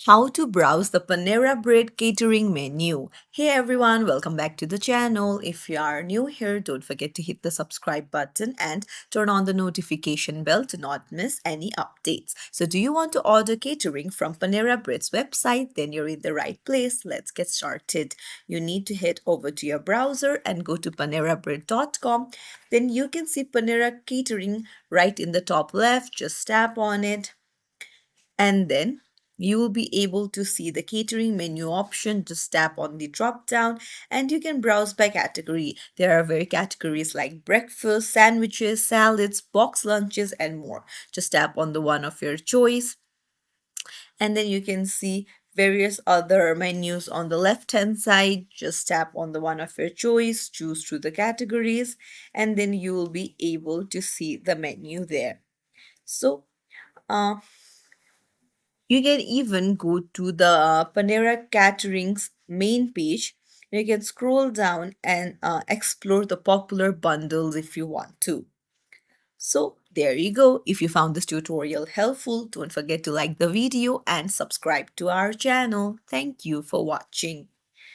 How to browse the Panera Bread catering menu. Hey everyone, welcome back to the channel. If you are new here, don't forget to hit the subscribe button and turn on the notification bell to not miss any updates. So, do you want to order catering from Panera Bread's website? Then you're in the right place. Let's get started. You need to head over to your browser and go to panerabread.com. Then you can see Panera Catering right in the top left. Just tap on it and then you will be able to see the catering menu option. Just tap on the drop down and you can browse by category. There are very categories like breakfast, sandwiches, salads, box lunches, and more. Just tap on the one of your choice and then you can see various other menus on the left hand side. Just tap on the one of your choice, choose through the categories, and then you will be able to see the menu there. So uh, you can even go to the Panera Catering's main page. You can scroll down and explore the popular bundles if you want to. So, there you go. If you found this tutorial helpful, don't forget to like the video and subscribe to our channel. Thank you for watching.